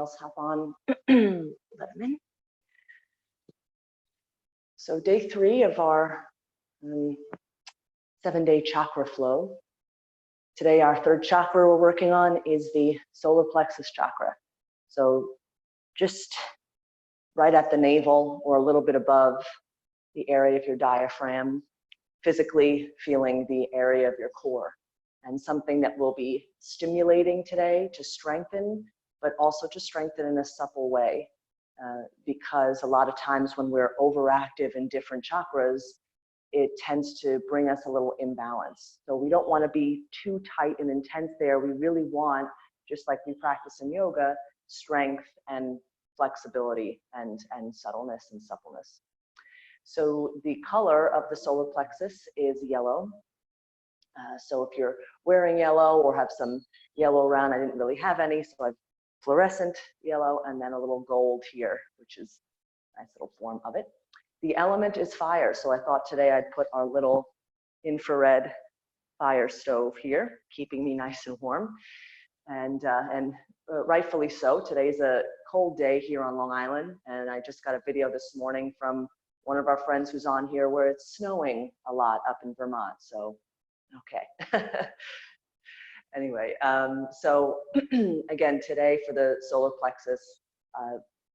else hop on, let them in. So day 3 of our 7-day chakra flow. Today, our 3rd chakra we're working on is the solar plexus chakra. So just right at the navel or a little bit above the area of your diaphragm, physically feeling the area of your core. And something that we'll be stimulating today to strengthen, but also to strengthen in a supple way. Because a lot of times when we're overactive in different chakras, it tends to bring us a little imbalance. So we don't want to be too tight and intense there. We really want, just like we practice in yoga, strength and flexibility and subtleness and suppleness. So the color of the solar plexus is yellow. So if you're wearing yellow or have some yellow around, I didn't really have any, so I've fluorescent yellow and then a little gold here, which is a nice little form of it. The element is fire, so I thought today I'd put our little infrared fire stove here, keeping me nice and warm. And rightfully so. Today's a cold day here on Long Island, and I just got a video this morning from one of our friends who's on here where it's snowing a lot up in Vermont, so okay. Anyway, so again, today for the solar plexus,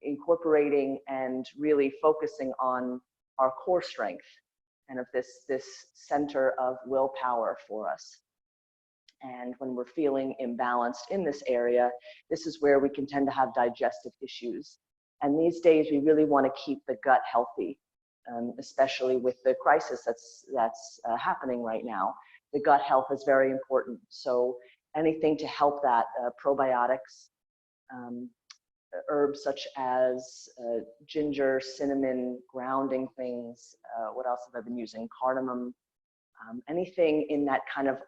incorporating and really focusing on our core strength and of this center of willpower for us. And when we're feeling imbalanced in this area, this is where we can tend to have digestive issues. And these days, we really want to keep the gut healthy, especially with the crisis that's happening right now. The gut health is very important. So anything to help that, probiotics, herbs such as ginger, cinnamon, grounding things. What else have I been using? Cardamom, anything in that kind of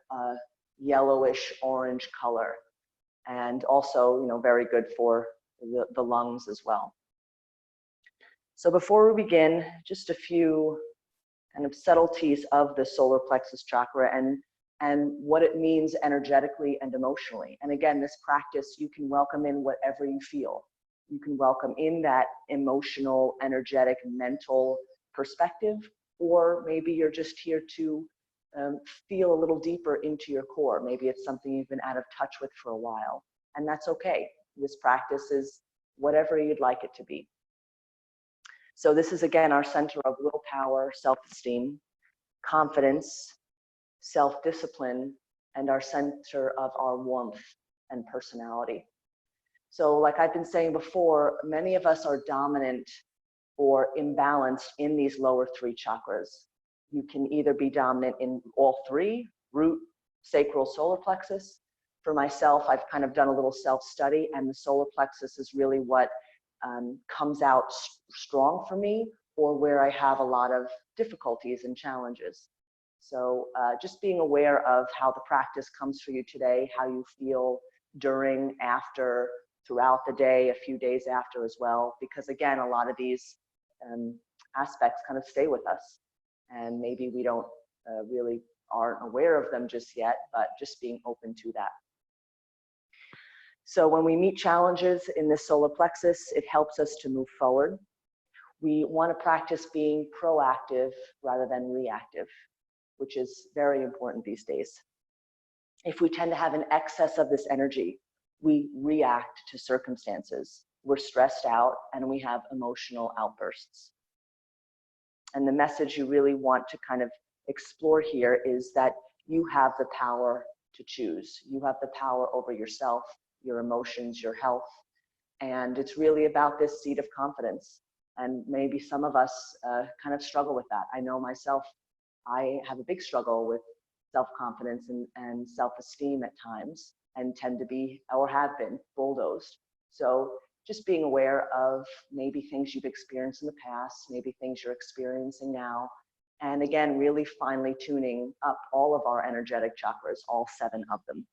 yellowish orange color. And also, you know, very good for the lungs as well. So before we begin, just a few kind of subtleties of the solar plexus chakra and what it means energetically and emotionally. And again, this practice, you can welcome in whatever you feel. You can welcome in that emotional, energetic, mental perspective, or maybe you're just here to feel a little deeper into your core. Maybe it's something you've been out of touch with for a while, and that's okay. This practice is whatever you'd like it to be. So this is, again, our center of willpower, self-esteem, confidence, self-discipline, and our center of our warmth and personality. So like I've been saying before, many of us are dominant or imbalanced in these lower 3 chakras. You can either be dominant in all 3, root, sacral, solar plexus. For myself, I've kind of done a little self-study, and the solar plexus is really what comes out strong for me, or where I have a lot of difficulties and challenges. So just being aware of how the practice comes for you today, how you feel during, after, throughout the day, a few days after as well, because again, a lot of these aspects kind of stay with us, and maybe we don't really aren't aware of them just yet, but just being open to that. So when we meet challenges in this solar plexus, it helps us to move forward. We want to practice being proactive rather than reactive, which is very important these days. If we tend to have an excess of this energy, we react to circumstances. We're stressed out and we have emotional outbursts. And the message you really want to kind of explore here is that you have the power to choose. You have the power over yourself, your emotions, your health. And it's really about this seed of confidence. And maybe some of us kind of struggle with that. I know myself, I have a big struggle with self-confidence and self-esteem at times, and tend to be, or have been, bulldozed. So just being aware of maybe things you've experienced in the past, maybe things you're experiencing now. And again, really finely tuning up all of our energetic chakras, all 7 of them.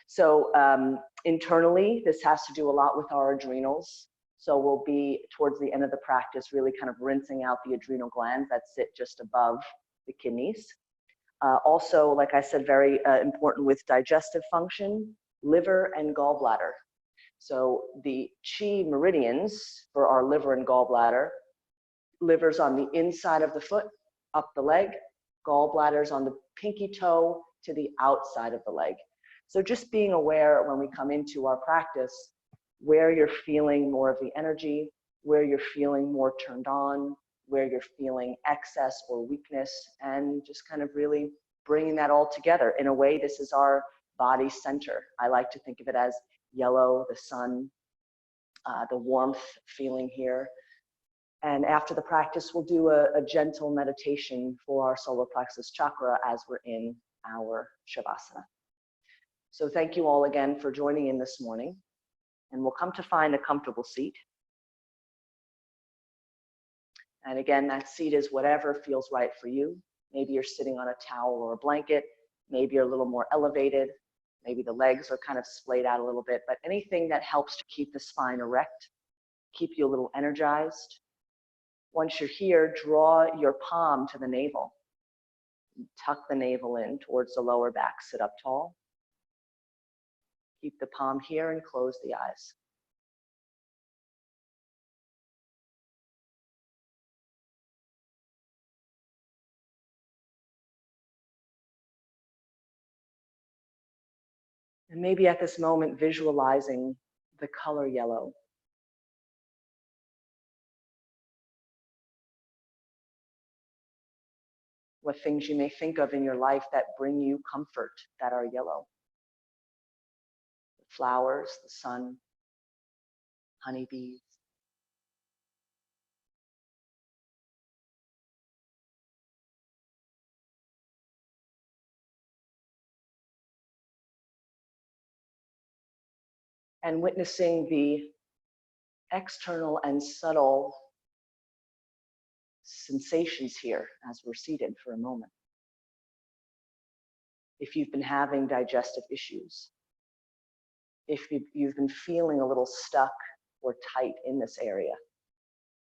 So internally, this has to do a lot with our adrenals. So we'll be, towards the end of the practice, really kind of rinsing out the adrenal glands that sit just above the kidneys. Also, like I said, very important with digestive function, liver and gallbladder. So the chi meridians for our liver and gallbladder, liver's on the inside of the foot, up the leg, gallbladder's on the pinky toe to the outside of the leg. So just being aware when we come into our practice, where you're feeling more of the energy, where you're feeling more turned on, where you're feeling excess or weakness, and just kind of really bringing that all together. In a way, this is our body center. I like to think of it as yellow, the sun, the warmth feeling here. And after the practice, we'll do a gentle meditation for our solar plexus chakra as we're in our Shavasana. So thank you all again for joining in this morning. And we'll come to find a comfortable seat. And again, that seat is whatever feels right for you. Maybe you're sitting on a towel or a blanket. Maybe you're a little more elevated. Maybe the legs are kind of splayed out a little bit, but anything that helps to keep the spine erect, keep you a little energized. Once you're here, draw your palm to the navel. Tuck the navel in towards the lower back. Sit up tall. Keep the palm here and close the eyes. And maybe at this moment, visualizing the color yellow. What things you may think of in your life that bring you comfort that are yellow. The flowers, the sun, honeybees. And witnessing the external and subtle sensations here as we're seated for a moment. If you've been having digestive issues, if you've been feeling a little stuck or tight in this area,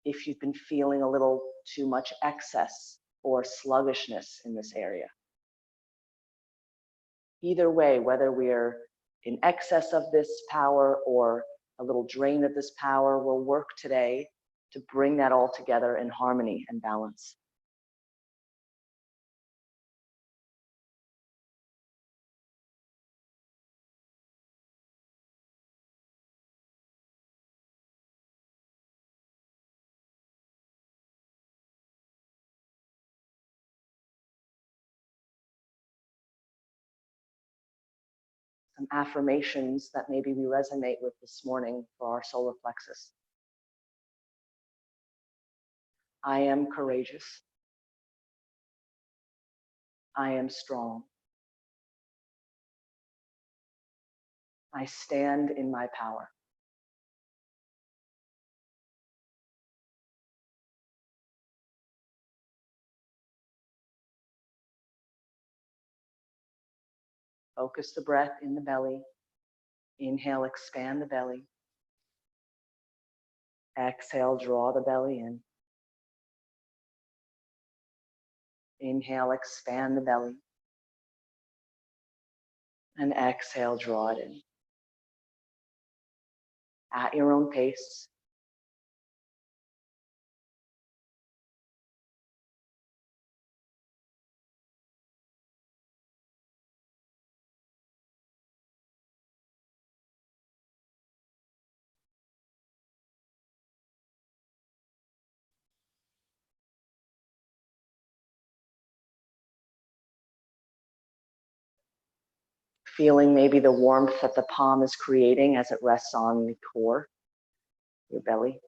if you've been feeling a little too much excess or sluggishness in this area. Either way, whether we're in excess of this power or a little drain of this power, we'll work today to bring that all together in harmony and balance. Some affirmations that maybe we resonate with this morning for our solar plexus. I am courageous. I am strong. I stand in my power. Focus the breath in the belly. Inhale, expand the belly. Exhale, draw the belly in. Inhale, expand the belly. And exhale, draw it in. At your own pace. Feeling maybe the warmth that the palm is creating as it rests on the core, your belly.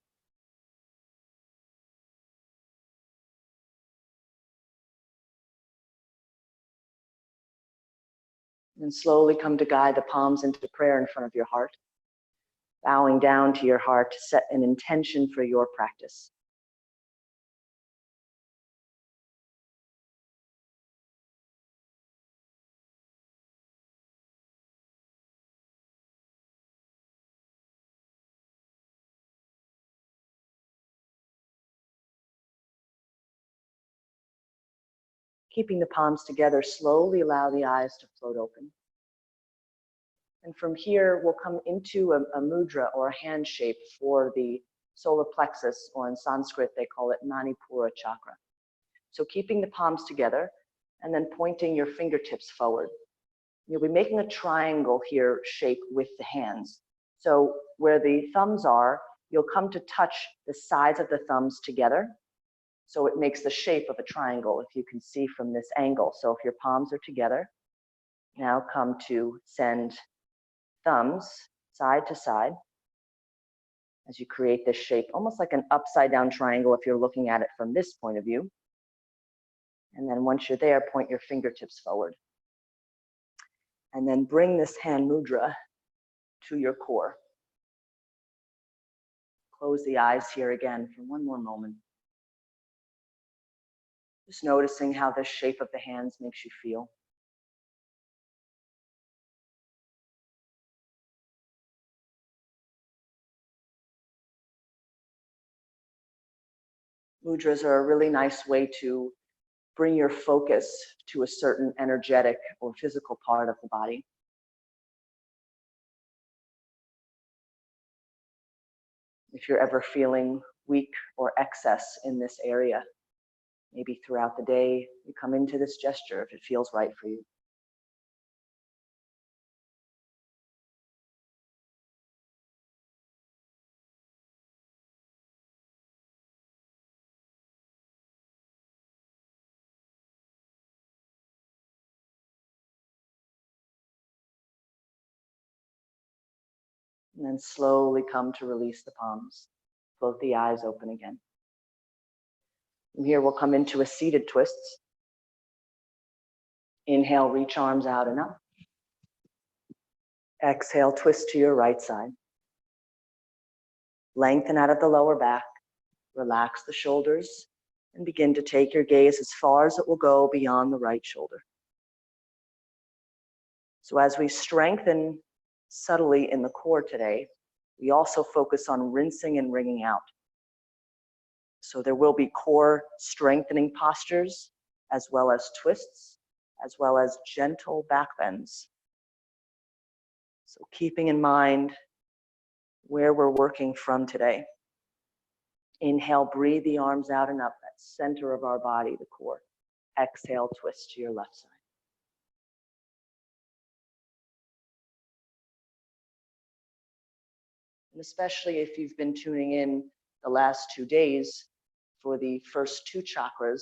And slowly come to guide the palms into prayer in front of your heart, bowing down to your heart to set an intention for your practice. Keeping the palms together, slowly allow the eyes to float open. And from here, we'll come into a mudra or a hand shape for the solar plexus, or in Sanskrit, they call it Manipura chakra. So keeping the palms together and then pointing your fingertips forward. You'll be making a triangle here shape with the hands. So where the thumbs are, you'll come to touch the sides of the thumbs together. So it makes the shape of a triangle, if you can see from this angle. So if your palms are together, now come to send thumbs side to side as you create this shape, almost like an upside down triangle if you're looking at it from this point of view. And then once you're there, point your fingertips forward. And then bring this hand mudra to your core. Close the eyes here again for one more moment. Just noticing how the shape of the hands makes you feel. Mudras are a really nice way to bring your focus to a certain energetic or physical part of the body. If you're ever feeling weak or excess in this area, maybe throughout the day, you come into this gesture if it feels right for you. And then slowly come to release the palms. Float the eyes open again. From here, we'll come into a seated twist. Inhale, reach arms out and up. Exhale, twist to your right side. Lengthen out of the lower back. Relax the shoulders and begin to take your gaze as far as it will go beyond the right shoulder. So as we strengthen subtly in the core today, we also focus on rinsing and wringing out. So there will be core strengthening postures, as well as twists, as well as gentle back bends. So keeping in mind where we're working from today. Inhale, breathe the arms out and up, that center of our body, the core. Exhale, twist to your left side. And especially if you've been tuning in the last 2 days for the first 2 chakras,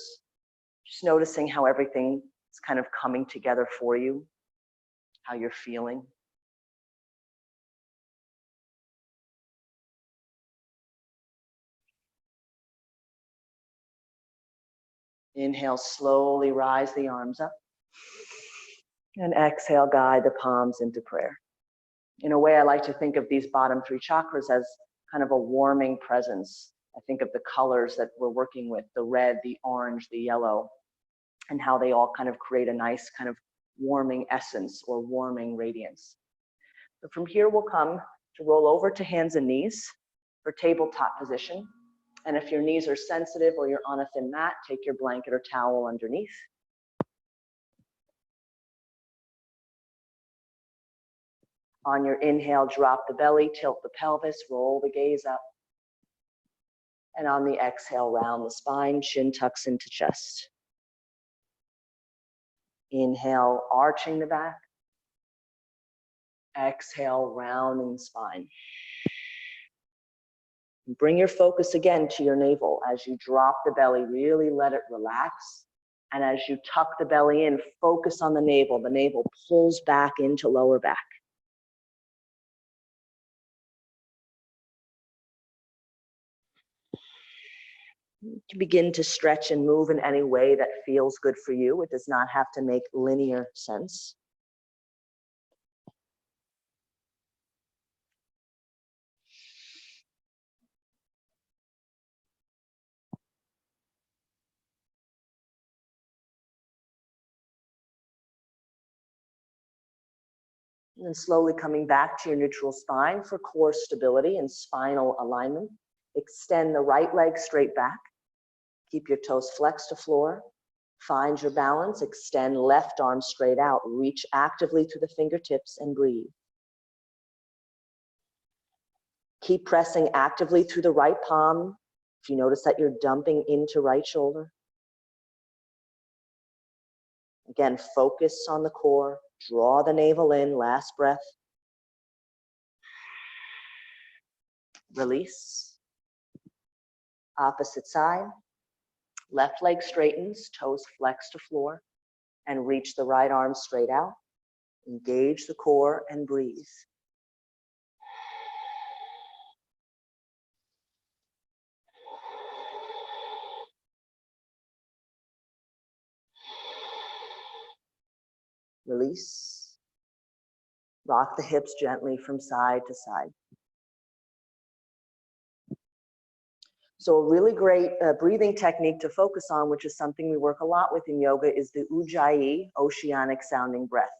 just noticing how everything is kind of coming together for you, how you're feeling. Inhale, slowly rise the arms up. And exhale, guide the palms into prayer. In a way, I like to think of these bottom 3 chakras as kind of a warming presence. I think of the colors that we're working with, the red, the orange, the yellow, and how they all kind of create a nice kind of warming essence or warming radiance. So from here, we'll come to roll over to hands and knees for tabletop position. And if your knees are sensitive or you're on a thin mat, take your blanket or towel underneath. On your inhale, drop the belly, tilt the pelvis, roll the gaze up. And on the exhale, round the spine, chin tucks into chest. Inhale, arching the back. Exhale, rounding the spine. Bring your focus again to your navel. As you drop the belly, really let it relax. And as you tuck the belly in, focus on the navel. The navel pulls back into lower back. You can begin to stretch and move in any way that feels good for you. It does not have to make linear sense. And then slowly coming back to your neutral spine for core stability and spinal alignment. Extend the right leg straight back. Keep your toes flexed to floor. Find your balance. Extend left arm straight out. Reach actively through the fingertips and breathe. Keep pressing actively through the right palm. If you notice that you're dumping into right shoulder. Again, focus on the core. Draw the navel in, last breath. Release. Opposite side. Left leg straightens, toes flex to floor, and reach the right arm straight out. Engage the core and breathe. Release. Rock the hips gently from side to side. So a really great breathing technique to focus on, which is something we work a lot with in yoga, is the Ujjayi, oceanic sounding breath.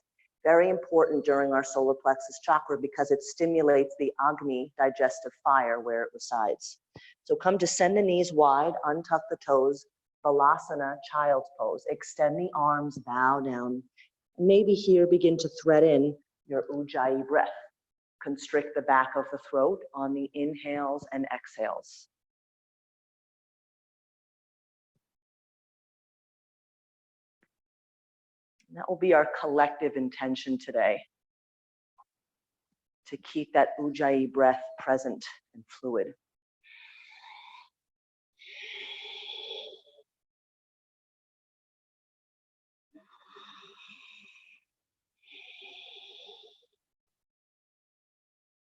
Very important during our solar plexus chakra because it stimulates the Agni, digestive fire, where it resides. So come to send the knees wide, untuck the toes, Balasana, child's pose. Extend the arms, bow down. Maybe here begin to thread in your Ujjayi breath. Constrict the back of the throat on the inhales and exhales. And that will be our collective intention today, to keep that Ujjayi breath present and fluid.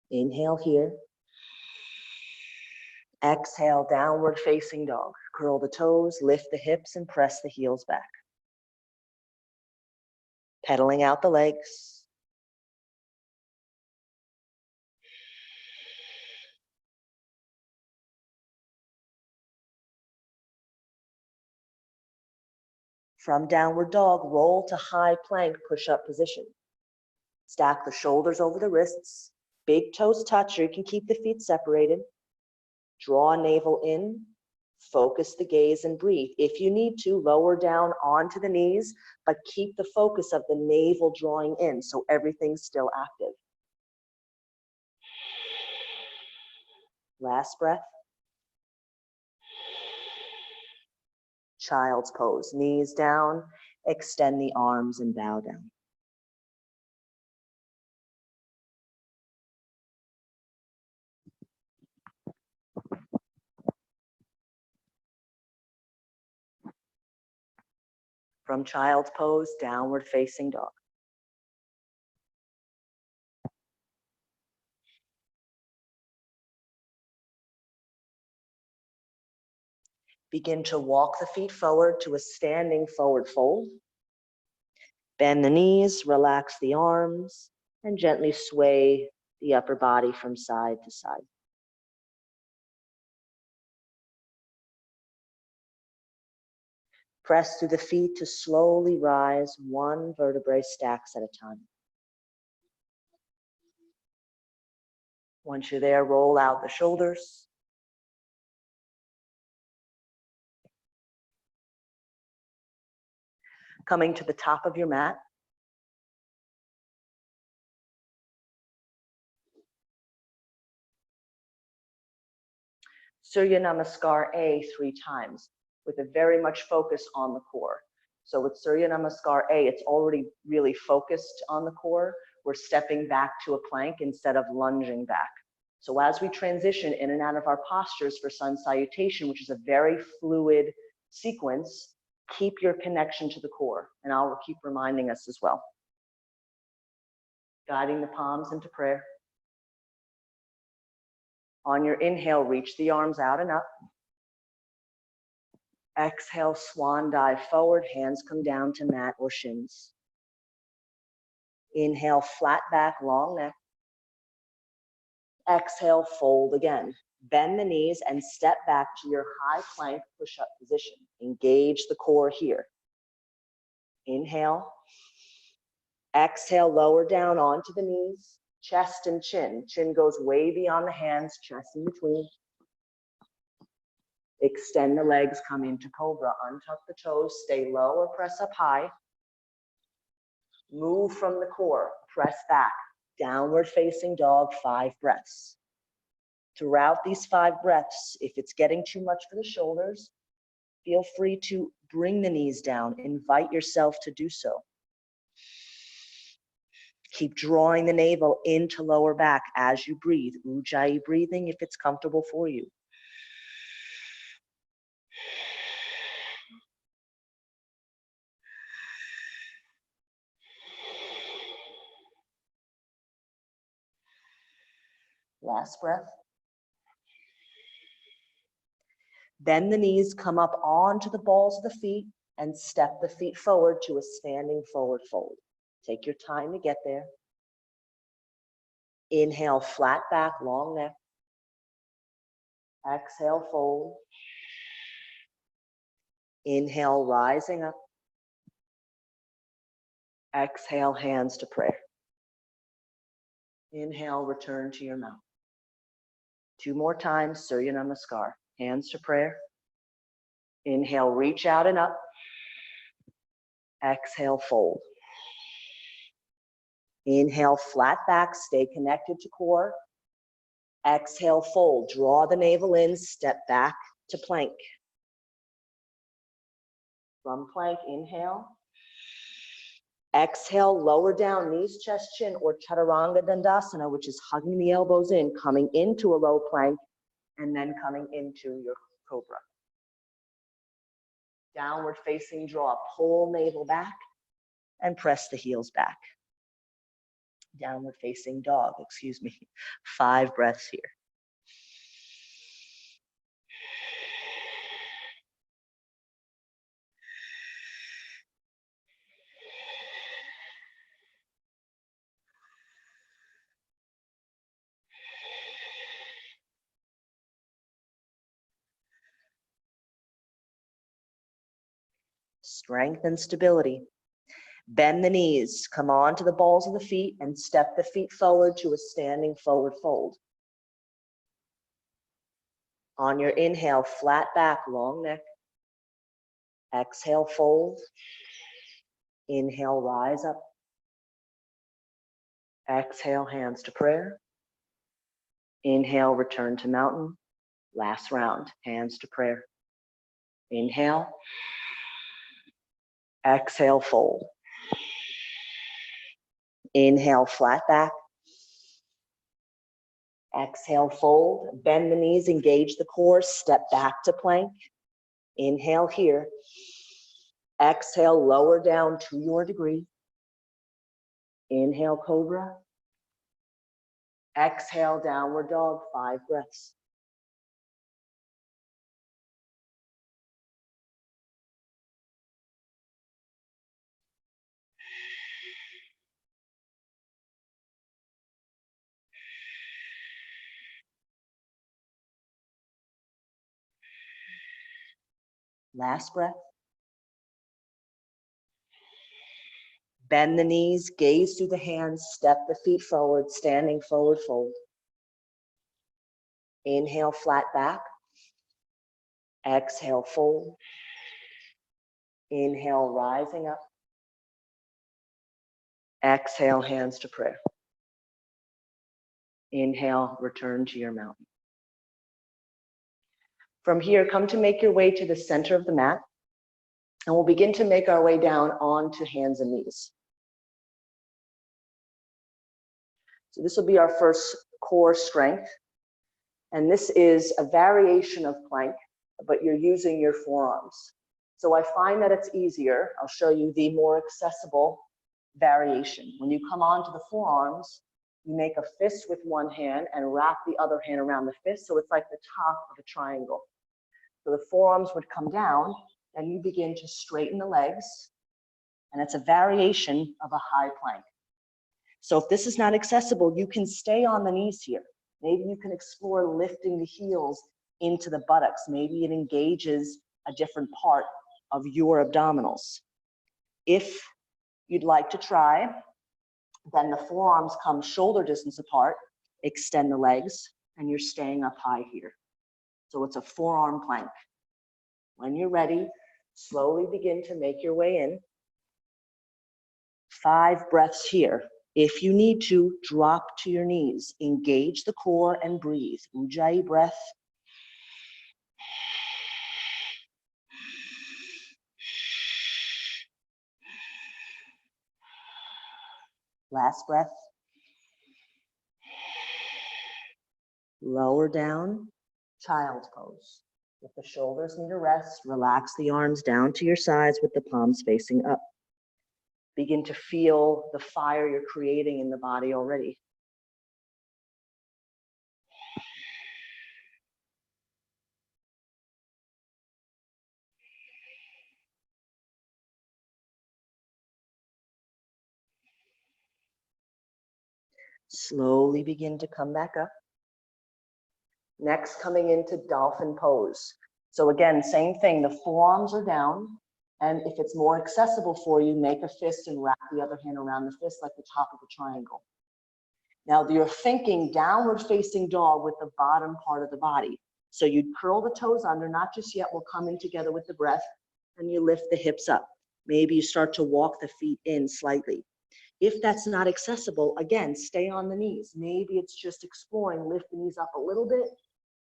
Inhale here. Exhale, downward facing dog. Curl the toes, lift the hips, and press the heels back. Pedaling out the legs. From downward dog, roll to high plank push-up position. Stack the shoulders over the wrists. Big toes touch, or you can keep the feet separated. Draw navel in. Focus the gaze and breathe. If you need to, lower down onto the knees, but keep the focus of the navel drawing in so everything's still active. Last breath. Child's pose. Knees down, extend the arms and bow down. From child's pose, downward facing dog. Begin to walk the feet forward to a standing forward fold. Bend the knees, relax the arms, and gently sway the upper body from side to side. Press through the feet to slowly rise, one vertebrae stacks at a time. Once you're there, roll out the shoulders. Coming to the top of your mat. Surya Namaskar A 3 times with a very much focus on the core. So with Surya Namaskar A, it's already really focused on the core. We're stepping back to a plank instead of lunging back. So as we transition in and out of our postures for sun salutation, which is a very fluid sequence, keep your connection to the core. And I'll keep reminding us as well. Guiding the palms into prayer. On your inhale, reach the arms out and up. Exhale, swan dive forward, hands come down to mat or shins. Inhale, flat back, long neck. Exhale, fold again. Bend the knees and step back to your high plank push-up position. Engage the core here. Inhale. Exhale, lower down onto the knees. Chest and chin. Chin goes way beyond the hands, chest in between. Extend the legs, come into cobra. Untuck the toes, stay low or press up high. Move from the core, press back. Downward facing dog, 5 breaths. Throughout these 5 breaths, if it's getting too much for the shoulders, feel free to bring the knees down. Invite yourself to do so. Keep drawing the navel into lower back as you breathe. Ujjayi breathing if it's comfortable for you. Last breath. Bend the knees, come up onto the balls of the feet, and step the feet forward to a standing forward fold. Take your time to get there. Inhale, flat back, long neck. Exhale, fold. Inhale, rising up. Exhale, hands to prayer. Inhale, return to your mount. 2 more times, Surya Namaskar. Hands to prayer. Inhale, reach out and up. Exhale, fold. Inhale, flat back, stay connected to core. Exhale, fold. Draw the navel in, step back to plank. From plank, inhale. Exhale, lower down, knees, chest, chin, or Chaturanga Dandasana, which is hugging the elbows in, coming into a low plank, and then coming into your cobra. Downward facing draw, pull navel back, and press the heels back. Downward facing dog, 5 breaths here. Strength and stability. Bend the knees, come on to the balls of the feet, and step the feet forward to a standing forward fold. On your inhale, flat back, long neck. Exhale, fold. Inhale, rise up. Exhale, hands to prayer. Inhale, return to mountain. Last round, hands to prayer. Inhale. Exhale, fold. Inhale, flat back. Exhale, fold. Bend the knees, engage the core, step back to plank. Inhale here. Exhale, lower down to your degree. Inhale, cobra. Exhale, downward dog, 5 breaths. Last breath. Bend the knees, gaze through the hands, step the feet forward, standing forward fold. Inhale, flat back. Exhale, fold. Inhale, rising up. Exhale, hands to prayer. Inhale, return to your mountain. From here, come to make your way to the center of the mat, and we'll begin to make our way down onto hands and knees. So this will be our first core strength, and this is a variation of plank, but you're using your forearms. So I find that it's easier. I'll show you the more accessible variation. When you come onto the forearms, you make a fist with one hand and wrap the other hand around the fist, so it's like the top of a triangle. So the forearms would come down, and you begin to straighten the legs, and it's a variation of a high plank. So if this is not accessible, you can stay on the knees here. Maybe you can explore lifting the heels into the buttocks. Maybe it engages a different part of your abdominals. If you'd like to try, then the forearms come shoulder distance apart, extend the legs, and you're staying up high here. So it's a forearm plank. When you're ready, slowly begin to make your way in. 5 breaths here. If you need to, drop to your knees. Engage the core and breathe. Ujjayi breath. Last breath. Lower down, child's pose. If the shoulders need a rest, relax the arms down to your sides with the palms facing up. Begin to feel the fire you're creating in the body already. Slowly begin to come back up. Next, coming into dolphin pose. So again, same thing, the forearms are down, and if it's more accessible for you, make a fist and wrap the other hand around the fist like the top of a triangle. Now you're thinking downward facing dog with the bottom part of the body. So you'd curl the toes under, not just yet, we'll come in together with the breath, and you lift the hips up. Maybe you start to walk the feet in slightly. If that's not accessible, again, stay on the knees. Maybe it's just exploring, lift the knees up a little bit,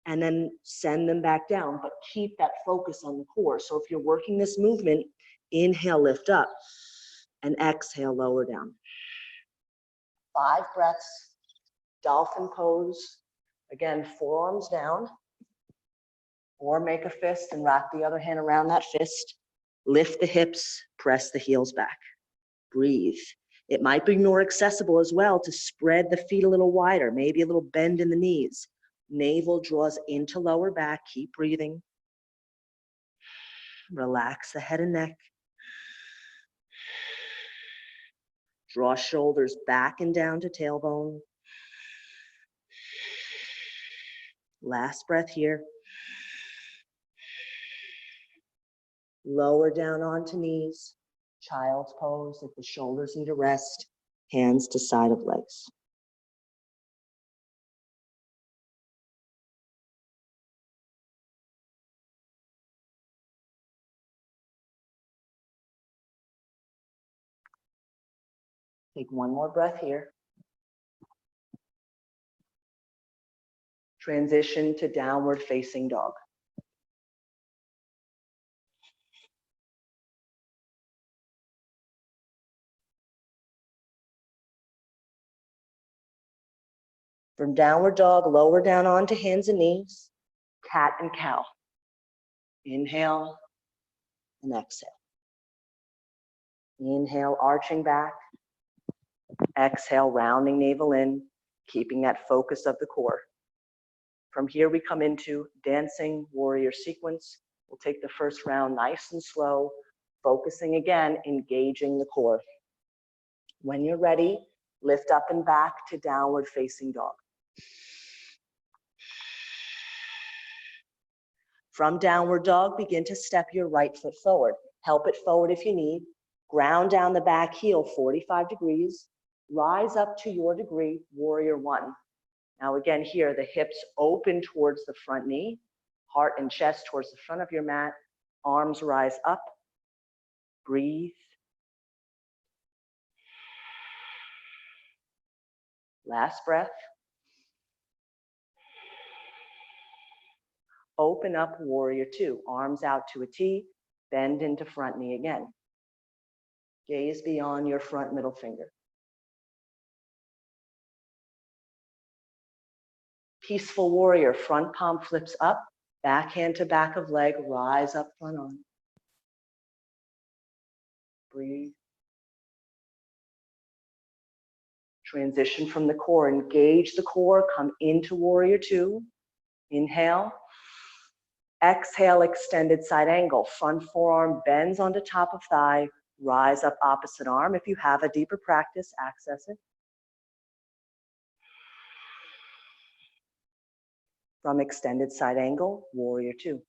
and then send them back down, but keep that focus on the core. So if you're working this movement, inhale, lift up, and exhale, lower down. 5 breaths, dolphin pose. Again, forearms down, or make a fist and wrap the other hand around that fist. Lift the hips, press the heels back. Breathe. It might be more accessible as well to spread the feet a little wider, maybe a little bend in the knees. Navel draws into lower back. Keep breathing. Relax the head and neck. Draw shoulders back and down to tailbone. Last breath here. Lower down onto knees. Child's pose. If the shoulders need a rest, hands to side of legs. Take one more breath here. Transition to downward facing dog. From downward dog, lower down onto hands and knees. Cat and cow. Inhale and exhale. Inhale, arching back. Exhale, rounding navel in, keeping that focus of the core. From here, we come into dancing warrior sequence. We'll take the first round nice and slow, focusing again, engaging the core. When you're ready, lift up and back to downward facing dog. From downward dog, begin to step your right foot forward. Help it forward if you need. Ground down the back heel 45 degrees. Rise up to your degree, warrior one. Now again here, the hips open towards the front knee, heart and chest towards the front of your mat, arms rise up, breathe. Last breath. Open up, warrior two, arms out to a T, bend into front knee again. Gaze beyond your front middle finger. Peaceful warrior, front palm flips up, back hand to back of leg, rise up, front arm. Breathe. Transition from the core, engage the core, come into warrior two. Inhale. Exhale, extended side angle. Front forearm bends onto top of thigh, rise up opposite arm. If you have a deeper practice, access it. From extended side angle, warrior two.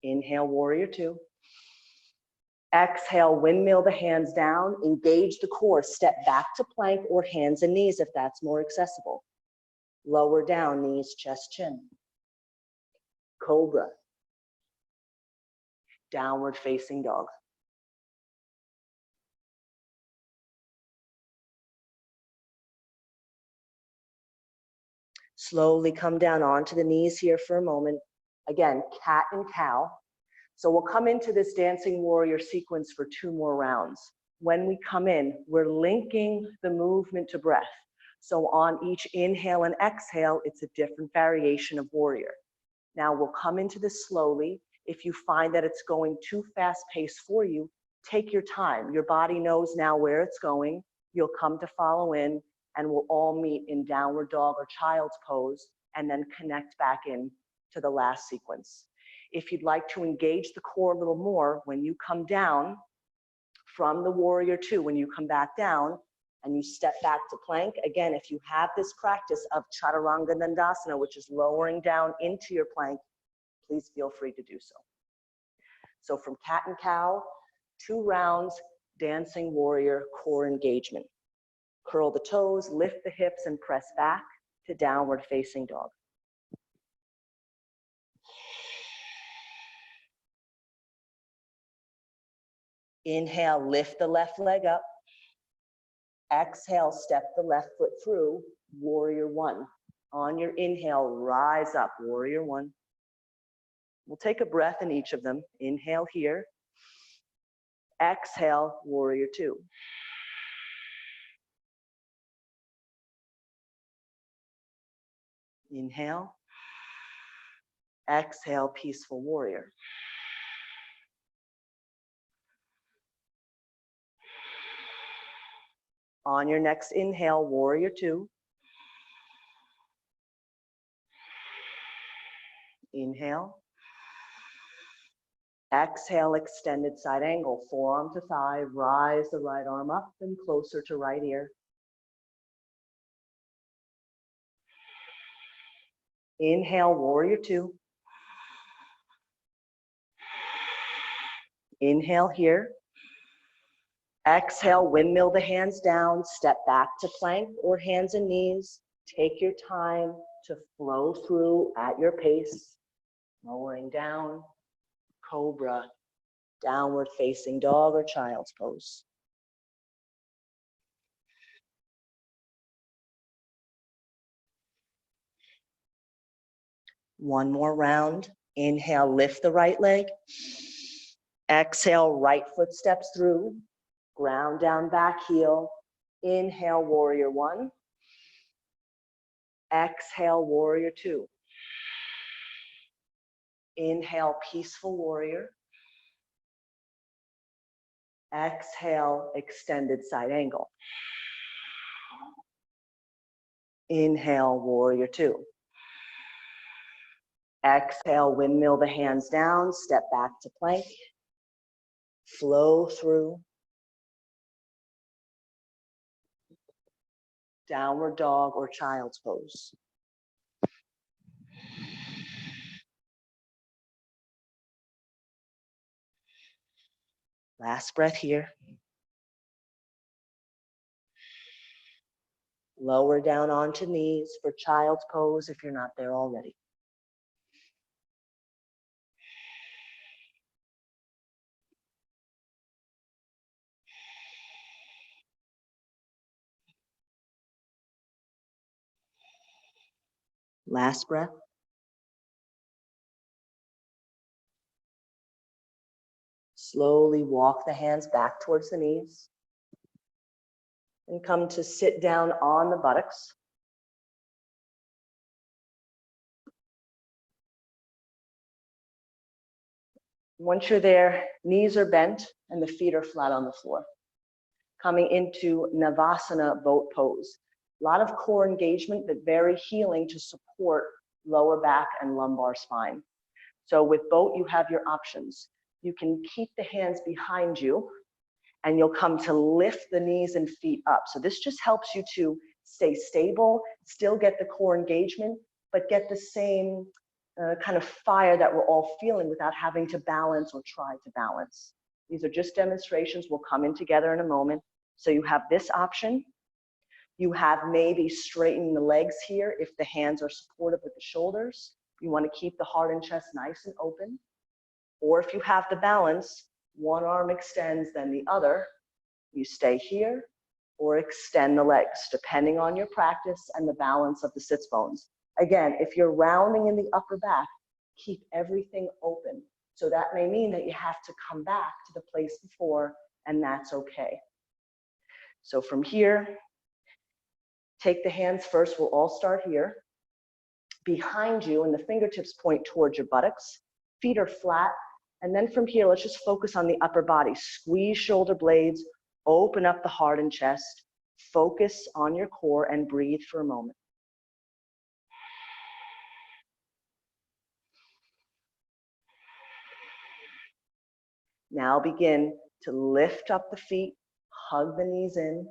Inhale, warrior two. Exhale, windmill the hands down, engage the core, step back to plank or hands and knees if that's more accessible. Lower down, knees, chest, chin. Cobra. Downward facing dog. Slowly come down onto the knees here for a moment. Again, cat and cow. So we'll come into this dancing warrior sequence for 2 more rounds. When we come in, we're linking the movement to breath. So on each inhale and exhale, it's a different variation of warrior. Now we'll come into this slowly. If you find that it's going too fast paced for you, take your time. Your body knows now where it's going. You'll come to follow in, and we'll all meet in downward dog or child's pose, and then connect back in to the last sequence. If you'd like to engage the core a little more, when you come down from the warrior 2, when you come back down and you step back to plank, again, if you have this practice of Chaturanga Dandasana, which is lowering down into your plank, please feel free to do so. So from cat and cow, 2 rounds, dancing warrior core engagement. Curl the toes, lift the hips, and press back to downward facing dog. Inhale, lift the left leg up. Exhale, step the left foot through, warrior 1. On your inhale, rise up, warrior 1. We'll take a breath in each of them. Inhale here. Exhale, warrior 2. Inhale. Exhale, peaceful warrior. On your next inhale, warrior 2. Inhale. Exhale, extended side angle, forearm to thigh, rise the right arm up and closer to right ear. Inhale, warrior 2. Inhale here. Exhale, windmill the hands down, step back to plank or hands and knees. Take your time to flow through at your pace, lowering down, cobra, downward facing dog or child's pose. One more round. Inhale, lift the right leg. Exhale, right foot steps through. Ground down, back heel. Inhale, warrior 1. Exhale, warrior 2. Inhale, peaceful warrior. Exhale, extended side angle. Inhale, warrior 2. Exhale, windmill the hands down, step back to plank. Flow through. Downward dog or child's pose. Last breath here. Lower down onto knees for child's pose if you're not there already. Last breath. Slowly walk the hands back towards the knees and come to sit down on the buttocks. Once you're there, knees are bent and the feet are flat on the floor. Coming into Navasana boat pose. A lot of core engagement, but very healing to support lower back and lumbar spine. So with boat, you have your options. You can keep the hands behind you and you'll come to lift the knees and feet up. So this just helps you to stay stable, still get the core engagement, but get the same kind of fire that we're all feeling without having to balance or try to balance. These are just demonstrations. We'll come in together in a moment. So you have this option. You have maybe straightening the legs here if the hands are supportive with the shoulders. You want to keep the heart and chest nice and open. Or if you have the balance, one arm extends, then the other. You stay here or extend the legs, depending on your practice and the balance of the sits bones. Again, if you're rounding in the upper back, keep everything open. So that may mean that you have to come back to the place before, and that's okay. So from here, take the hands first. We'll all start here. Behind you, and the fingertips point towards your buttocks. Feet are flat. And then from here, let's just focus on the upper body. Squeeze shoulder blades, open up the heart and chest. Focus on your core and breathe for a moment. Now begin to lift up the feet, hug the knees in,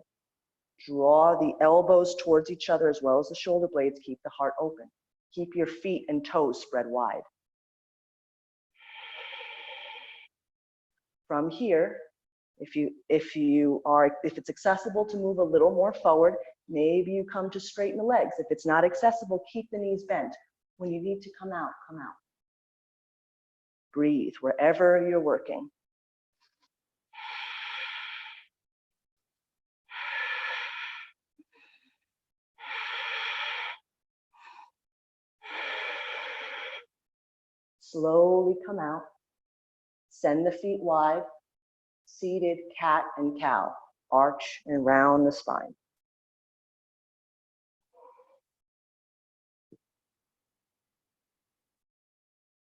draw the elbows towards each other as well as the shoulder blades. Keep the heart open. Keep your feet and toes spread wide. From here, if it's accessible to move a little more forward, maybe you come to straighten the legs. If it's not accessible, keep the knees bent. When you need to come out, come out. Breathe wherever you're working. Slowly come out. Send the feet wide. Seated cat and cow. Arch and round the spine.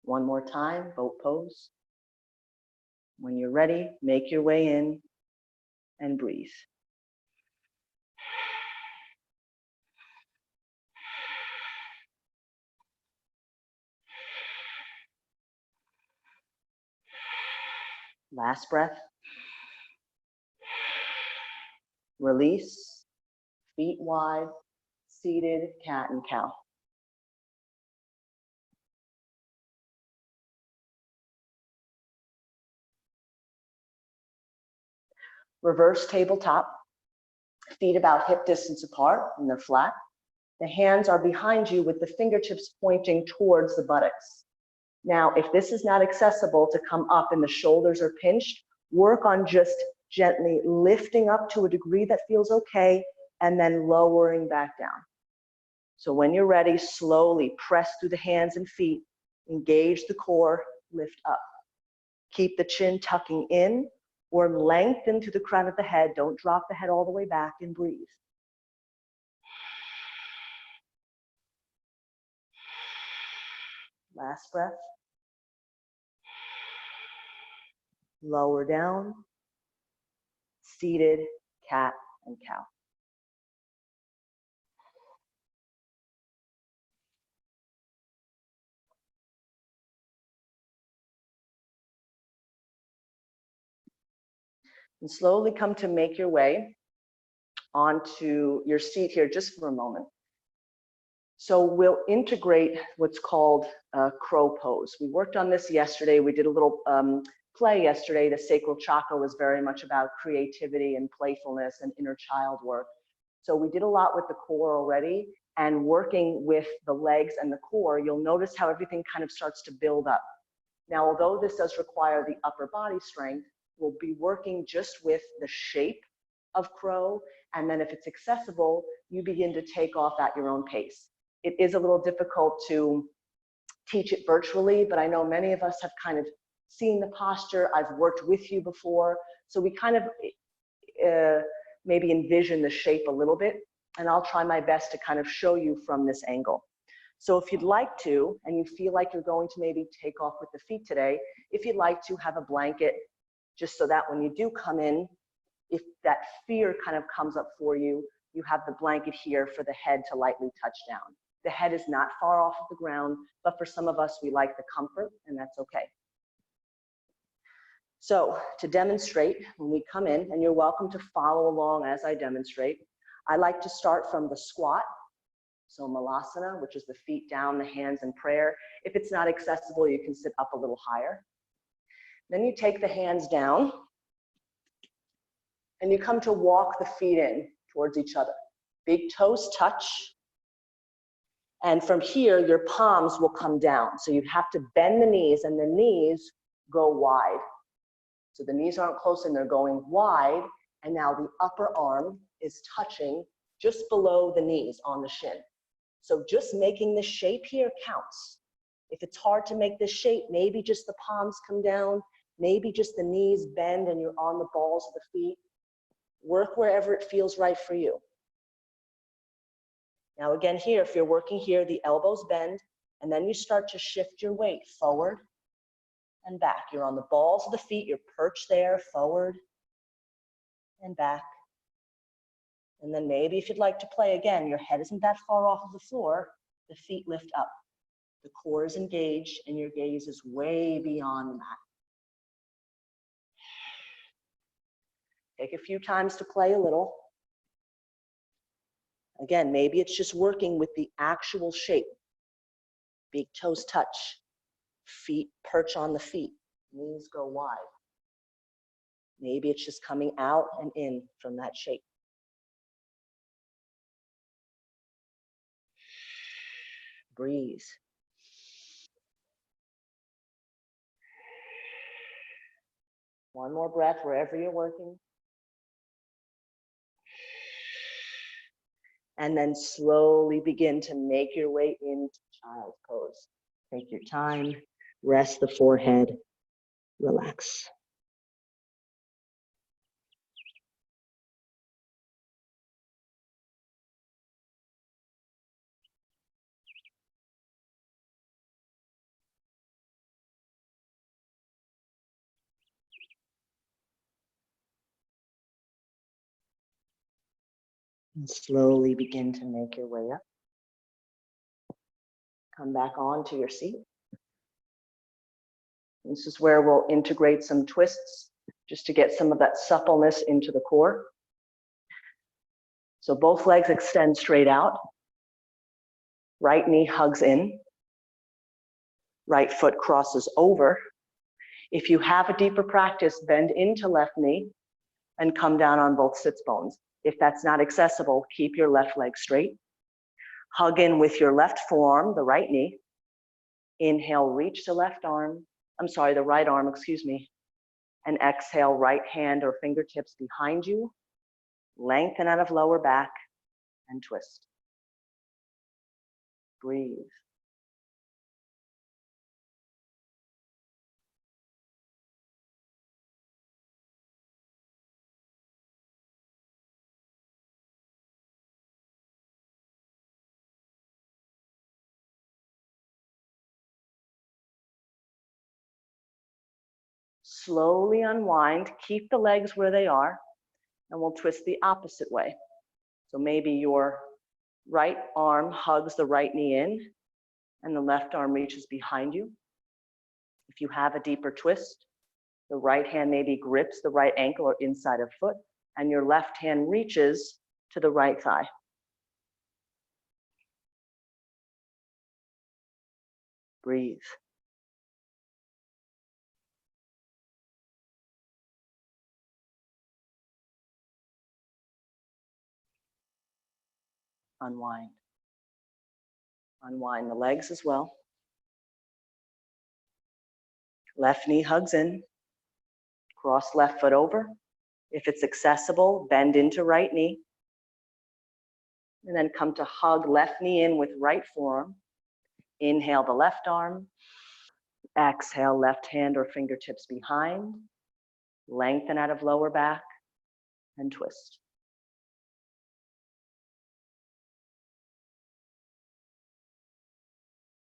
One more time, boat pose. When you're ready, make your way in and breathe. Last breath. Release, feet wide, seated cat and cow. Reverse tabletop, feet about hip distance apart and they're flat. The hands are behind you with the fingertips pointing towards the buttocks. Now, if this is not accessible to come up and the shoulders are pinched, work on just gently lifting up to a degree that feels okay and then lowering back down. So when you're ready, slowly press through the hands and feet, engage the core, lift up. Keep the chin tucking in or lengthen to the crown of the head. Don't drop the head all the way back and breathe. Last breath. Lower down. Seated cat and cow. And slowly come to make your way onto your seat here just for a moment. So we'll integrate what's called a crow pose. We worked on this yesterday. We did a little play yesterday. The sacral chakra was very much about creativity and playfulness and inner child work. So we did a lot with the core already, and working with the legs and the core, you'll notice how everything kind of starts to build up. Now, although this does require the upper body strength, we'll be working just with the shape of crow, and then if it's accessible, you begin to take off at your own pace. It is a little difficult to teach it virtually, but I know many of us have kind of seen the posture. I've worked with you before, so we kind of maybe envision the shape a little bit, and I'll try my best to kind of show you from this angle. So if you'd like to, and you feel like you're going to maybe take off with the feet today, if you'd like to have a blanket, just so that when you do come in, if that fear kind of comes up for you, you have the blanket here for the head to lightly touch down. The head is not far off of the ground, but for some of us, we like the comfort, and that's okay. So to demonstrate, when we come in, and you're welcome to follow along as I demonstrate, I like to start from the squat. So malasana, which is the feet down, the hands in prayer. If it's not accessible, you can sit up a little higher. Then you take the hands down, and you come to walk the feet in towards each other. Big toes touch. And from here, your palms will come down. So you have to bend the knees, and the knees go wide. So the knees aren't close and they're going wide. And now the upper arm is touching just below the knees on the shin. So just making this shape here counts. If it's hard to make this shape, maybe just the palms come down, maybe just the knees bend and you're on the balls of the feet. Work wherever it feels right for you. Now again here, if you're working here, the elbows bend, and then you start to shift your weight forward and back. You're on the balls of the feet, you're perched there, forward and back. And then maybe if you'd like to play again, your head isn't that far off of the floor, the feet lift up. The core is engaged and your gaze is way beyond the mat. Take a few times to play a little. Again, maybe it's just working with the actual shape. Big toes touch, feet perch on the feet, knees go wide. Maybe it's just coming out and in from that shape. Breathe. One more breath wherever you're working. And then slowly begin to make your way into child's pose. Take your time, rest the forehead, relax. And slowly begin to make your way up. Come back onto your seat. This is where we'll integrate some twists just to get some of that suppleness into the core. So both legs extend straight out. Right knee hugs in. Right foot crosses over. If you have a deeper practice, bend into left knee and come down on both sits bones. If that's not accessible, keep your left leg straight. Hug in with your left forearm, the right knee. Inhale, reach the the right arm, and exhale, right hand or fingertips behind you. Lengthen out of lower back and twist. Breathe. Slowly unwind, keep the legs where they are, and we'll twist the opposite way. So maybe your right arm hugs the right knee in, and the left arm reaches behind you. If you have a deeper twist, the right hand maybe grips the right ankle or inside of foot, and your left hand reaches to the right thigh. Breathe. Unwind. Unwind the legs as well. Left knee hugs in. Cross left foot over. If it's accessible, bend into right knee. And then come to hug left knee in with right forearm. Inhale the left arm. Exhale, left hand or fingertips behind. Lengthen out of lower back and twist.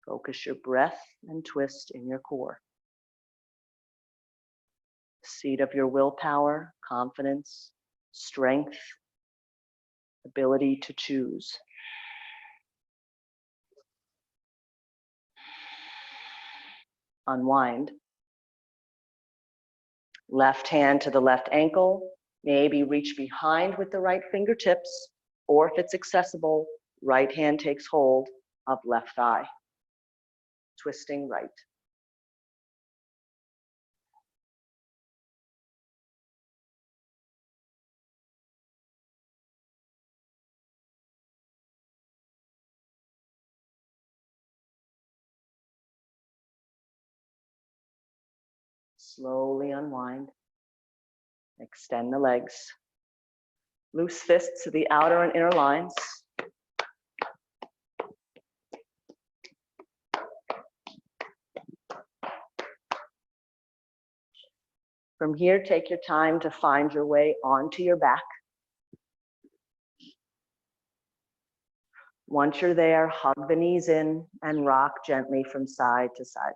Focus your breath and twist in your core. Seat of your willpower, confidence, strength, ability to choose. Unwind. Left hand to the left ankle, maybe reach behind with the right fingertips, or if it's accessible, right hand takes hold of left thigh. Twisting right. Slowly unwind. Extend the legs. Loose fists to the outer and inner lines. From here, take your time to find your way onto your back. Once you're there, hug the knees in and rock gently from side to side.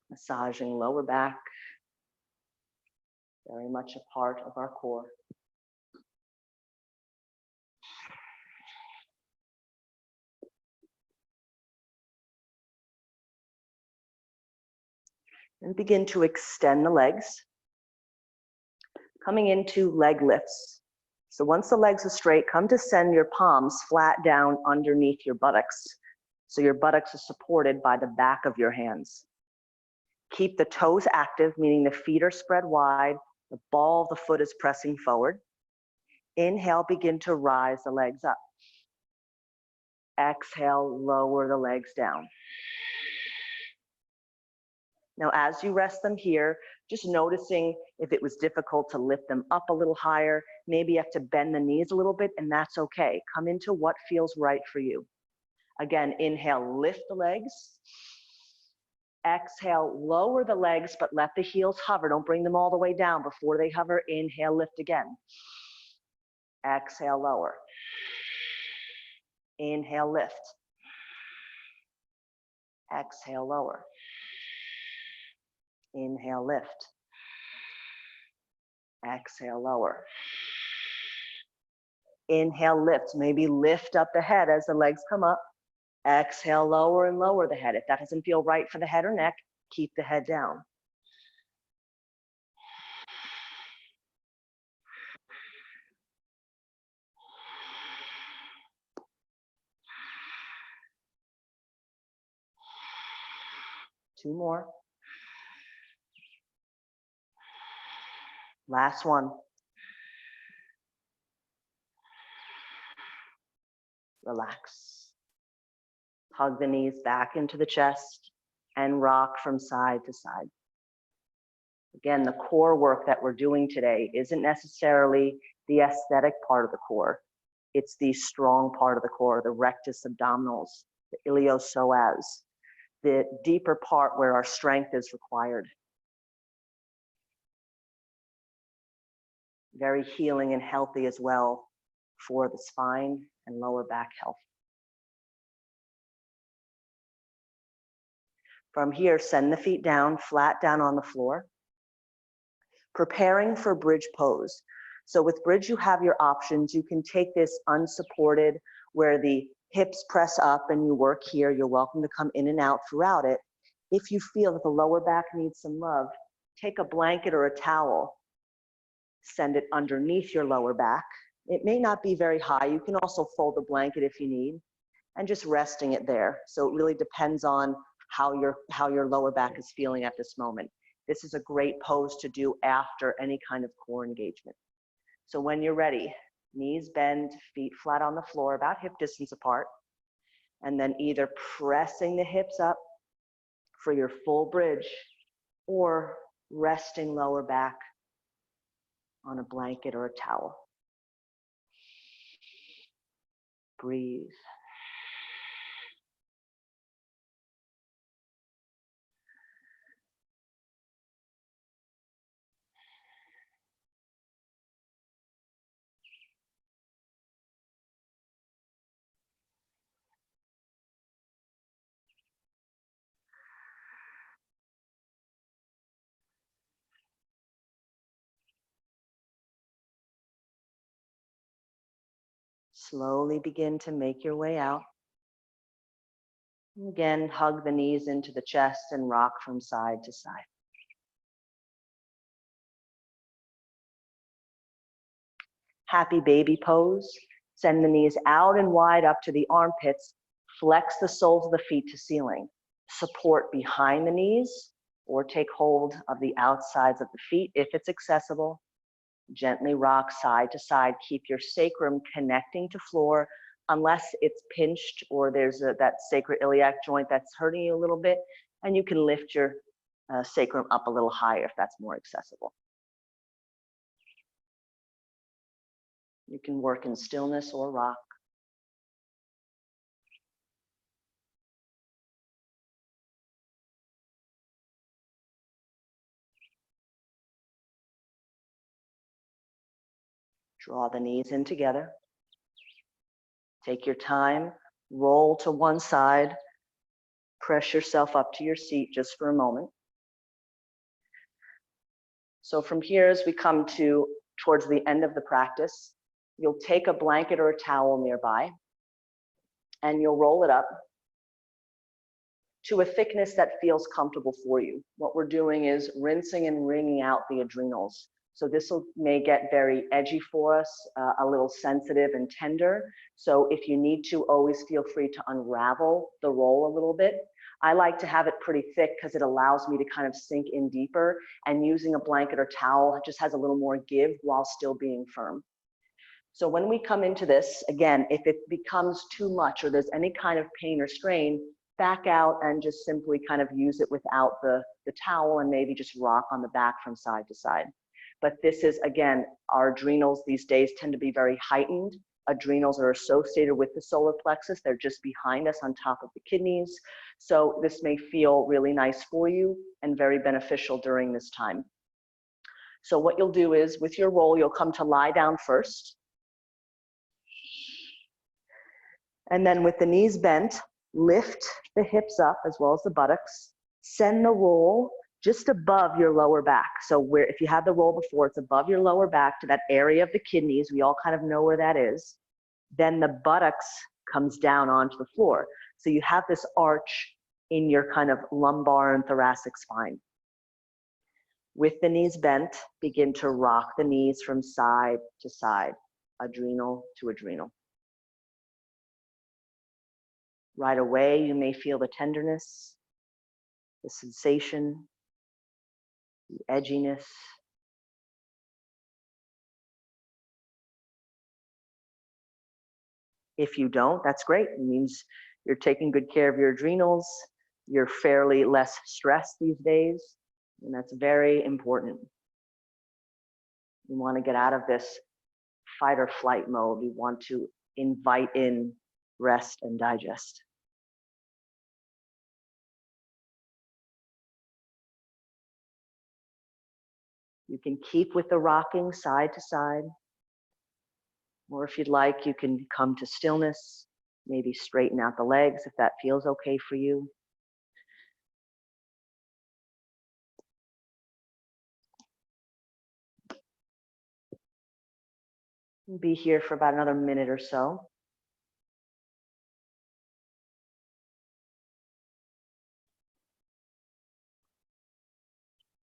Massaging lower back, very much a part of our core. And begin to extend the legs, coming into leg lifts. So once the legs are straight, come to send your palms flat down underneath your buttocks. So your buttocks are supported by the back of your hands. Keep the toes active, meaning the feet are spread wide, the ball of the foot is pressing forward. Inhale, begin to rise the legs up. Exhale, lower the legs down. Now, as you rest them here, just noticing if it was difficult to lift them up a little higher, maybe you have to bend the knees a little bit, and that's okay. Come into what feels right for you. Again, inhale, lift the legs. Exhale, lower the legs, but let the heels hover. Don't bring them all the way down. Before they hover, inhale, lift again. Exhale, lower. Inhale, lift. Exhale, lower. Inhale, lift. Exhale, lower. Inhale, lift. Maybe lift up the head as the legs come up. Exhale, lower and lower the head. If that doesn't feel right for the head or neck, keep the head down. Two more. Last one. Relax. Hug the knees back into the chest and rock from side to side. Again, the core work that we're doing today isn't necessarily the aesthetic part of the core. It's the strong part of the core, the rectus abdominals, the iliopsoas, the deeper part where our strength is required. Very healing and healthy as well for the spine and lower back health. From here, send the feet down, flat down on the floor. Preparing for bridge pose. So with bridge, you have your options. You can take this unsupported where the hips press up and you work here. You're welcome to come in and out throughout it. If you feel that the lower back needs some love, take a blanket or a towel, send it underneath your lower back. It may not be very high. You can also fold the blanket if you need, and just resting it there. So it really depends on how your lower back is feeling at this moment. This is a great pose to do after any kind of core engagement. So when you're ready, knees bend, feet flat on the floor, about hip distance apart, and then either pressing the hips up for your full bridge or resting lower back on a blanket or a towel. Breathe. Slowly begin to make your way out. Again, hug the knees into the chest and rock from side to side. Happy baby pose. Send the knees out and wide up to the armpits. Flex the soles of the feet to ceiling. Support behind the knees or take hold of the outsides of the feet if it's accessible. Gently rock side to side. Keep your sacrum connecting to floor unless it's pinched or there's that sacroiliac joint that's hurting you a little bit, and you can lift your sacrum up a little higher if that's more accessible. You can work in stillness or rock. Draw the knees in together. Take your time, roll to one side, press yourself up to your seat just for a moment. So from here, as we come towards the end of the practice, you'll take a blanket or a towel nearby, and you'll roll it up to a thickness that feels comfortable for you. What we're doing is rinsing and wringing out the adrenals. So this may get very edgy for us, a little sensitive and tender. So if you need to, always feel free to unravel the roll a little bit. I like to have it pretty thick because it allows me to kind of sink in deeper, and using a blanket or towel just has a little more give while still being firm. So when we come into this, again, if it becomes too much or there's any kind of pain or strain, back out and just simply kind of use it without the towel, and maybe just rock on the back from side to side. But this is, again, our adrenals these days tend to be very heightened. Adrenals are associated with the solar plexus. They're just behind us on top of the kidneys. So this may feel really nice for you and very beneficial during this time. So what you'll do is, with your roll, you'll come to lie down first. And then with the knees bent, lift the hips up as well as the buttocks. Send the roll just above your lower back. So where, if you had the roll before, it's above your lower back to that area of the kidneys. We all kind of know where that is. Then the buttocks comes down onto the floor. So you have this arch in your kind of lumbar and thoracic spine. With the knees bent, begin to rock the knees from side to side, adrenal to adrenal. Right away, you may feel the tenderness, the sensation, the edginess. If you don't, that's great. It means you're taking good care of your adrenals. You're fairly less stressed these days, and that's very important. You want to get out of this fight or flight mode. You want to invite in rest and digest. You can keep with the rocking side to side. Or if you'd like, you can come to stillness, maybe straighten out the legs if that feels okay for you. Be here for about another minute or so.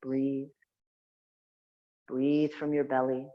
Breathe. Breathe from your belly.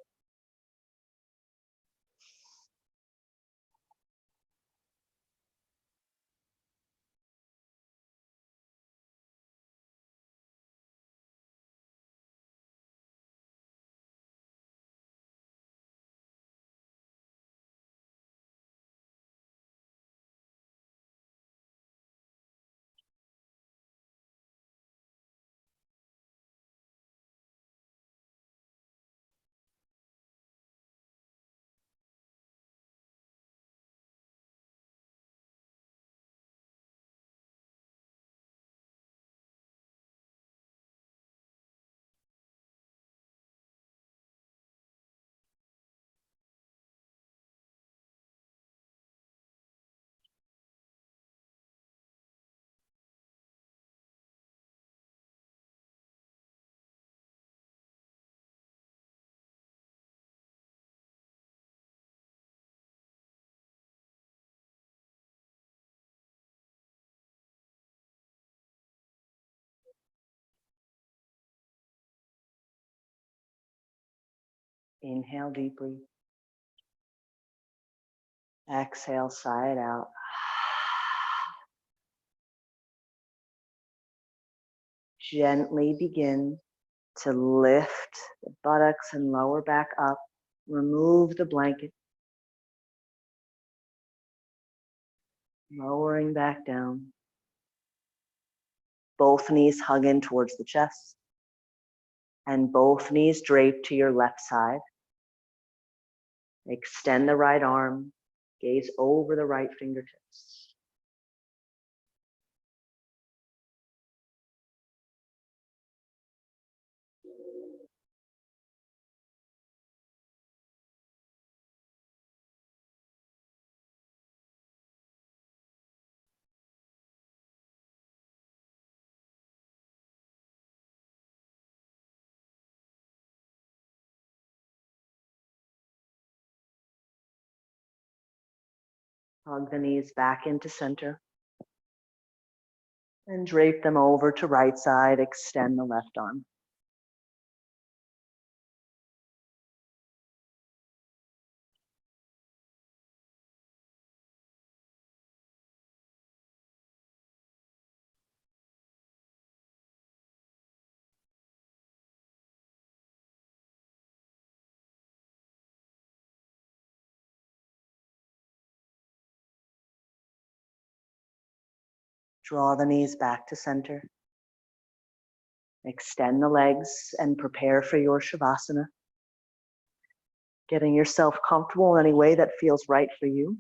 Inhale deeply. Exhale, sigh it out. Gently begin to lift the buttocks and lower back up. Remove the blanket. Lowering back down. Both knees hug in towards the chest. And both knees drape to your left side. Extend the right arm. Gaze over the right fingertips. Hug the knees back into center and drape them over to right side. Extend the left arm. Draw the knees back to center. Extend the legs and prepare for your Shavasana. Getting yourself comfortable in any way that feels right for you.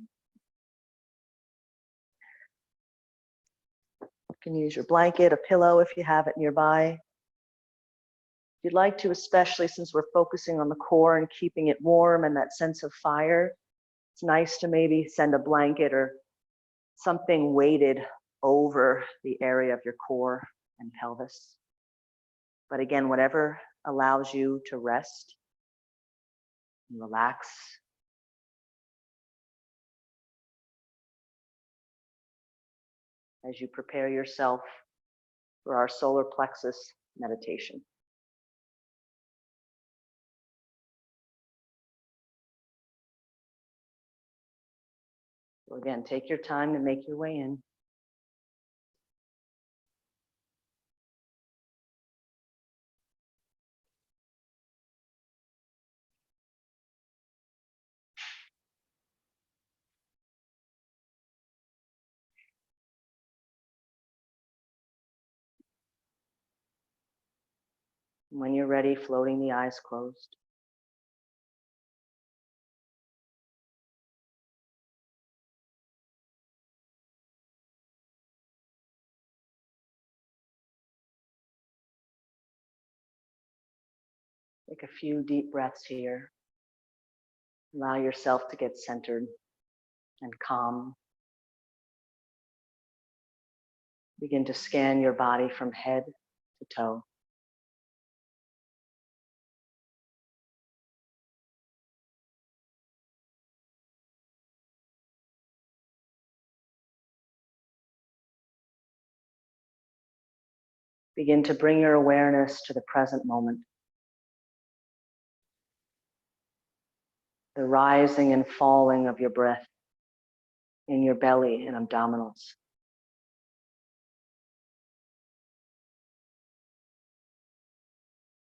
You can use your blanket, a pillow if you have it nearby. If you'd like to, especially since we're focusing on the core and keeping it warm and that sense of fire, it's nice to maybe send a blanket or something weighted over the area of your core and pelvis. But again, whatever allows you to rest and relax. As you prepare yourself for our solar plexus meditation. So again, take your time to make your way in. When you're ready, floating the eyes closed. Take a few deep breaths here. Allow yourself to get centered and calm. Begin to scan your body from head to toe. Begin to bring your awareness to the present moment. The rising and falling of your breath in your belly and abdominals.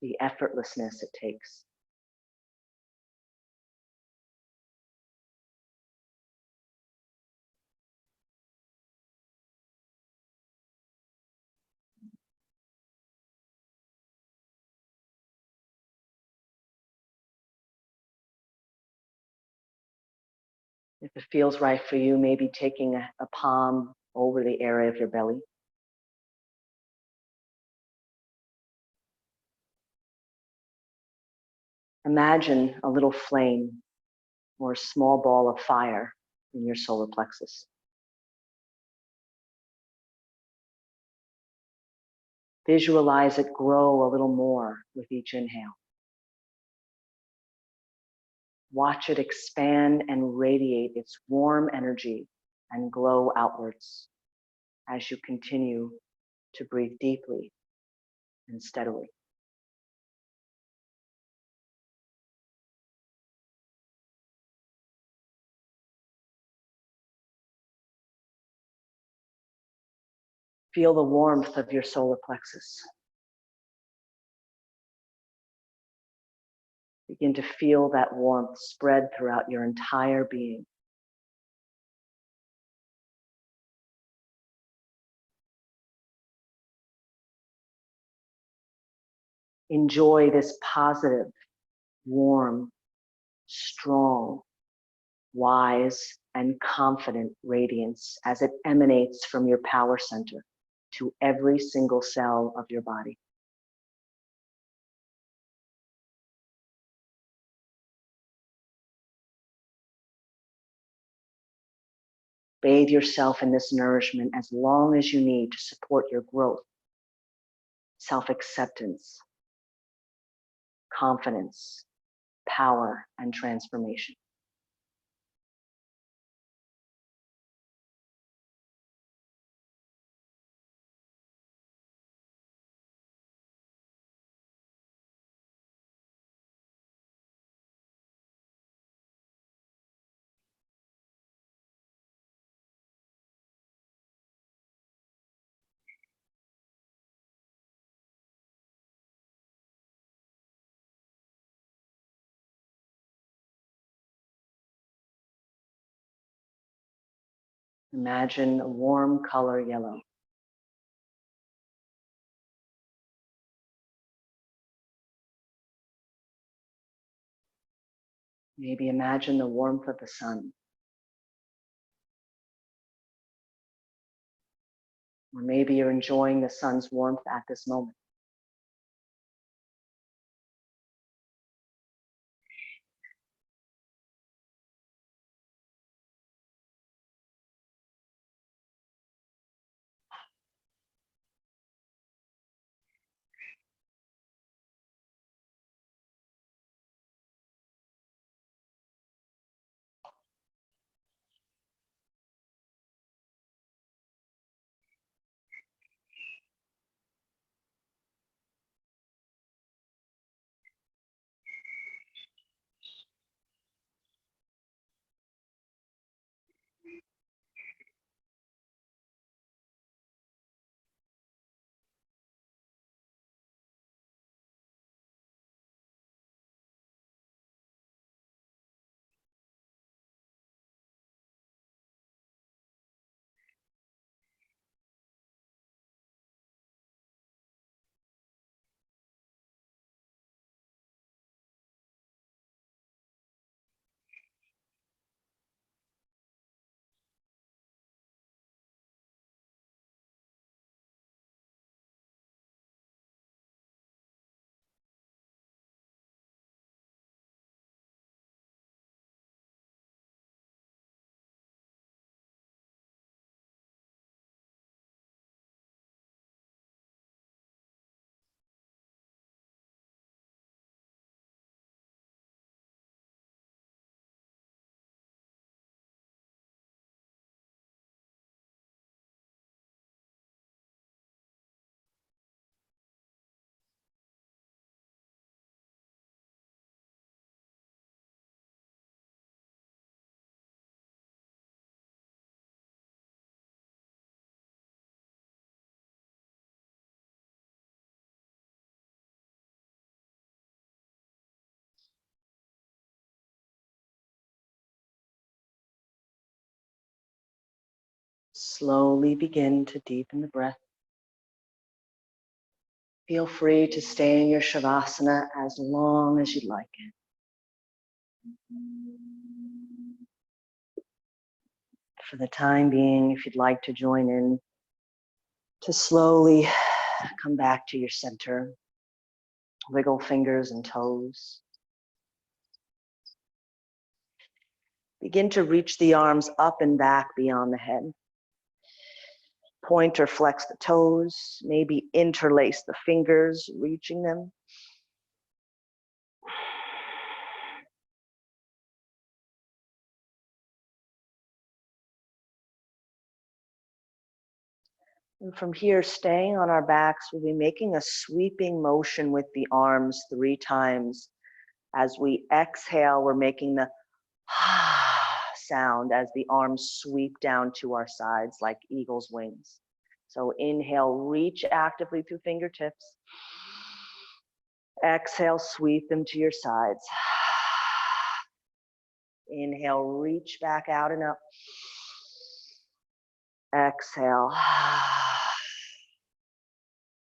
The effortlessness it takes. If it feels right for you, maybe taking a palm over the area of your belly. Imagine a little flame or a small ball of fire in your solar plexus. Visualize it grow a little more with each inhale. Watch it expand and radiate its warm energy and glow outwards as you continue to breathe deeply and steadily. Feel the warmth of your solar plexus. Begin to feel that warmth spread throughout your entire being. Enjoy this positive, warm, strong, wise, and confident radiance as it emanates from your power center to every single cell of your body. Bathe yourself in this nourishment as long as you need to support your growth, self-acceptance, confidence, power, and transformation. Imagine a warm color yellow. Maybe imagine the warmth of the sun. Or maybe you're enjoying the sun's warmth at this moment. Slowly begin to deepen the breath. Feel free to stay in your Shavasana as long as you'd like. For the time being, if you'd like to join in, to slowly come back to your center. Wiggle fingers and toes. Begin to reach the arms up and back beyond the head. Point or flex the toes, maybe interlace the fingers, reaching them. And from here, staying on our backs, we'll be making a sweeping motion with the arms 3 times. As we exhale, we're making the sound as the arms sweep down to our sides like eagle's wings. So inhale, reach actively through fingertips. Exhale, sweep them to your sides. Inhale, reach back out and up. Exhale.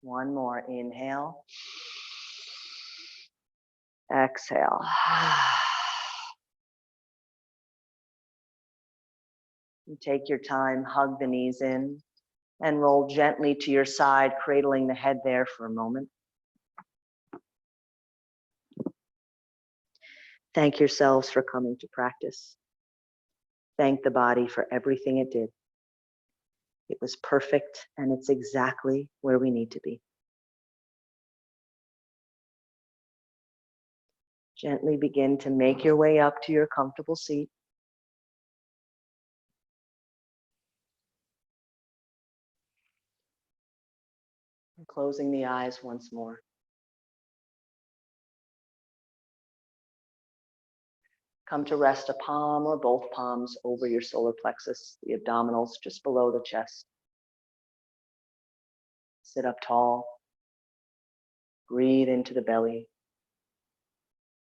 One more, inhale. Exhale. And take your time, hug the knees in, and roll gently to your side, cradling the head there for a moment. Thank yourselves for coming to practice. Thank the body for everything it did. It was perfect, and it's exactly where we need to be. Gently begin to make your way up to your comfortable seat. And closing the eyes once more. Come to rest a palm or both palms over your solar plexus, the abdominals just below the chest. Sit up tall. Breathe into the belly.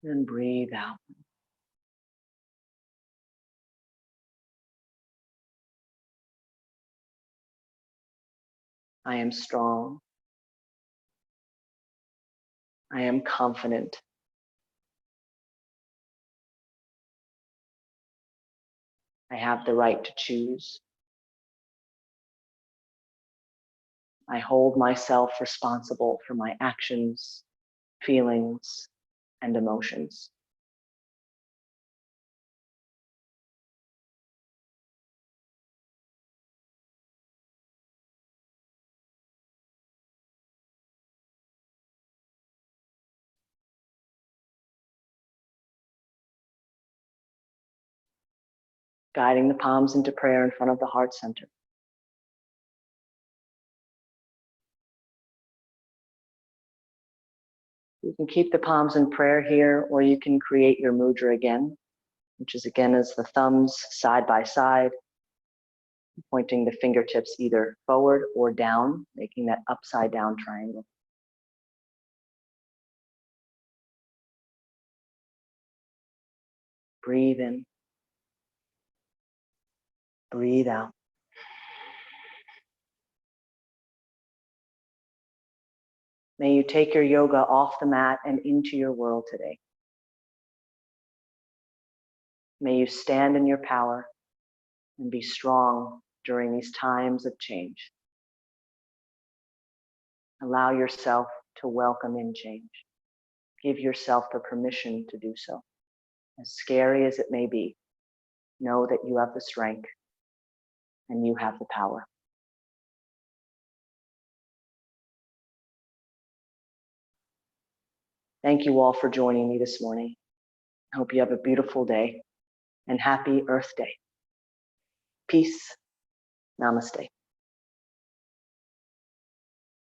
And breathe out. I am strong. I am confident. I have the right to choose. I hold myself responsible for my actions, feelings, and emotions. Guiding the palms into prayer in front of the heart center. You can keep the palms in prayer here, or you can create your mudra again, which is again as the thumbs side by side, pointing the fingertips either forward or down, making that upside down triangle. Breathe in. Breathe out. May you take your yoga off the mat and into your world today. May you stand in your power and be strong during these times of change. Allow yourself to welcome in change. Give yourself the permission to do so. As scary as it may be, know that you have the strength and you have the power. Thank you all for joining me this morning. I hope you have a beautiful day and happy Earth Day. Peace. Namaste.